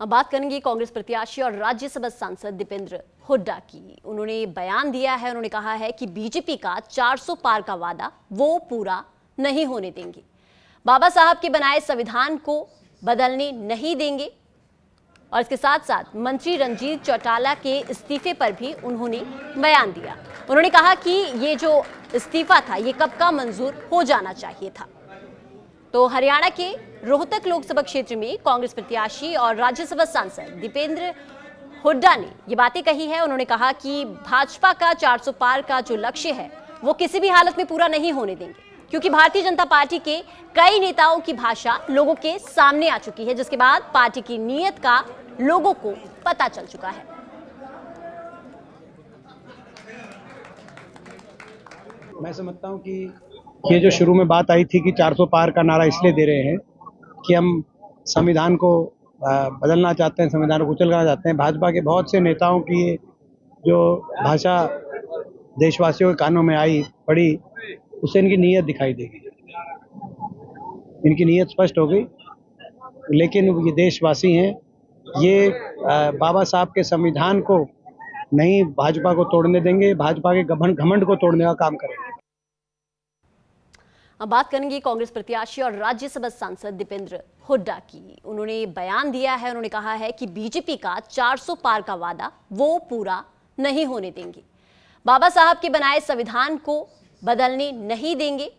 अब बात करेंगे कांग्रेस प्रत्याशी और राज्यसभा सांसद दीपेंद्र हुड्डा की। उन्होंने बयान दिया है, उन्होंने कहा है कि बीजेपी का 400 पार का वादा वो पूरा नहीं होने देंगे। बाबा साहब के बनाए संविधान को बदलने नहीं देंगे। और इसके साथ साथ मंत्री रंजीत चौटाला के इस्तीफे पर भी उन्होंने बयान दिया। उन्होंने कहा कि ये जो इस्तीफा था ये कब का मंजूर हो जाना चाहिए था। तो हरियाणा के रोहतक लोकसभा क्षेत्र में कांग्रेस प्रत्याशी और राज्यसभा सांसद दीपेंद्र हुड्डा ने ये बातें कही है। उन्होंने कहा कि भाजपा का 400 पार का जो लक्ष्य है वो किसी भी हालत में पूरा नहीं होने देंगे, क्योंकि भारतीय जनता पार्टी के कई नेताओं की भाषा लोगों के सामने आ चुकी है, जिसके बाद पार्टी की नीयत का लोगों को पता चल चुका है। मैं समझता हूं कि ये जो शुरू में बात आई थी कि 400 पार का नारा इसलिए दे रहे हैं कि हम संविधान को बदलना चाहते हैं, संविधान को कुचलना चाहते हैं। भाजपा के बहुत से नेताओं की जो भाषा देशवासियों के कानों में आई पड़ी, उससे इनकी नीयत दिखाई देगी। इनकी नीयत स्पष्ट हो गई, लेकिन ये देशवासी हैं, ये बाबा साहब के संविधान को नहीं भाजपा को तोड़ने देंगे, भाजपा के घमंड को तोड़ने का काम करेंगे। अब बात करेंगे कांग्रेस प्रत्याशी और राज्यसभा सांसद दीपेंद्र हुड्डा की। उन्होंने बयान दिया है, उन्होंने कहा है कि बीजेपी का 400 पार का वादा वो पूरा नहीं होने देंगे। बाबा साहब के बनाए संविधान को बदलने नहीं देंगे।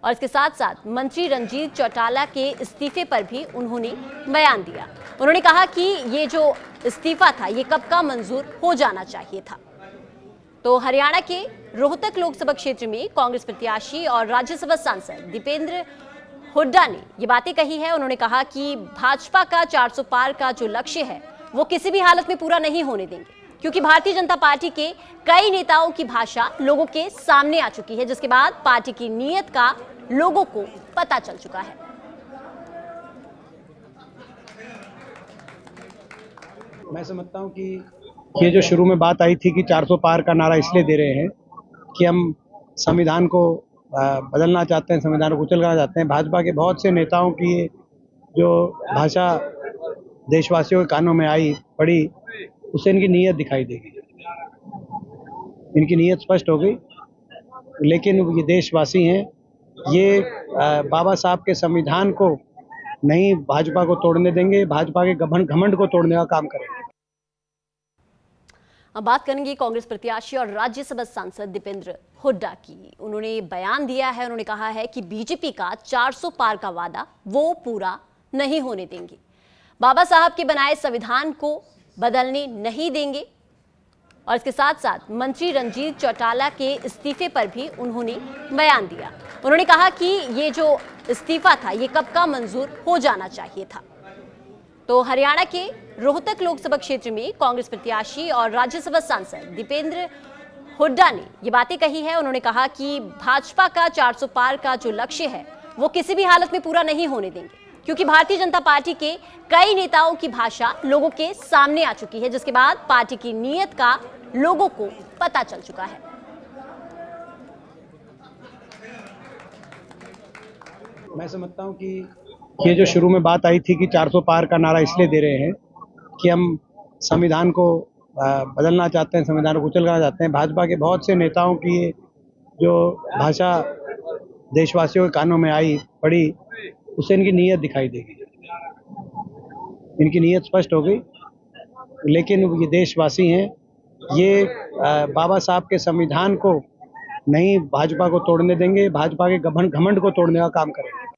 और इसके साथ साथ मंत्री रंजीत चौटाला के इस्तीफे पर भी उन्होंने बयान दिया। उन्होंने कहा कि ये जो इस्तीफा था ये कब का मंजूर हो जाना चाहिए था। तो हरियाणा के रोहतक लोकसभा क्षेत्र में कांग्रेस प्रत्याशी और राज्यसभा सांसद दीपेंद्र हुड्डा ने ये बातें कही है। उन्होंने कहा कि भाजपा का 400 पार का जो लक्ष्य है वो किसी भी हालत में पूरा नहीं होने देंगे, क्योंकि भारतीय जनता पार्टी के कई नेताओं की भाषा लोगों के सामने आ चुकी है, जिसके बाद पार्टी की नीयत का लोगों को पता चल चुका है। मैं समझता हूं कि ये जो शुरू में बात आई थी कि 400 पार का नारा इसलिए दे रहे हैं कि हम संविधान को बदलना चाहते हैं, संविधान को कुचलना चाहते हैं। भाजपा के बहुत से नेताओं की जो भाषा देशवासियों के कानों में आई पड़ी, उससे इनकी नीयत दिखाई देगी। इनकी नीयत स्पष्ट हो गई, लेकिन ये देशवासी हैं, ये बाबा साहब के संविधान को नहीं भाजपा को तोड़ने देंगे, भाजपा के घमंड को तोड़ने का काम करेंगे। अब बात करेंगे कांग्रेस प्रत्याशी और राज्यसभा सांसद दीपेंद्र हुड्डा की। उन्होंने बयान दिया है, उन्होंने कहा है कि बीजेपी का 400 पार का वादा वो पूरा नहीं होने देंगे। बाबा साहब के बनाए संविधान को बदलने नहीं देंगे। और इसके साथ साथ मंत्री रंजीत चौटाला के इस्तीफे पर भी उन्होंने बयान दिया। उन्होंने कहा कि ये जो इस्तीफा था ये कब का मंजूर हो जाना चाहिए था। तो हरियाणा के रोहतक लोकसभा क्षेत्र में कांग्रेस प्रत्याशी और राज्यसभा सांसद दीपेंद्र हुड्डा ने ये बातें कही है। उन्होंने कहा कि भाजपा का 400 पार का जो लक्ष्य है वो किसी भी हालत में पूरा नहीं होने देंगे, क्योंकि भारतीय जनता पार्टी के कई नेताओं की भाषा लोगों के सामने आ चुकी है, जिसके बाद पार्टी की नीयत का लोगों को पता चल चुका है। मैं समझता हूं कि ये जो शुरू में बात आई थी कि 400 पार का नारा इसलिए दे रहे हैं कि हम संविधान को बदलना चाहते हैं, संविधान को कुचलना चाहते हैं। भाजपा के बहुत से नेताओं की जो भाषा देशवासियों के कानों में आई पड़ी, उससे इनकी नीयत दिखाई देगी। इनकी नीयत स्पष्ट हो गई, लेकिन ये देशवासी हैं, ये बाबा साहब के संविधान को नहीं भाजपा को तोड़ने देंगे, भाजपा के घमंड को तोड़ने का काम करेंगे।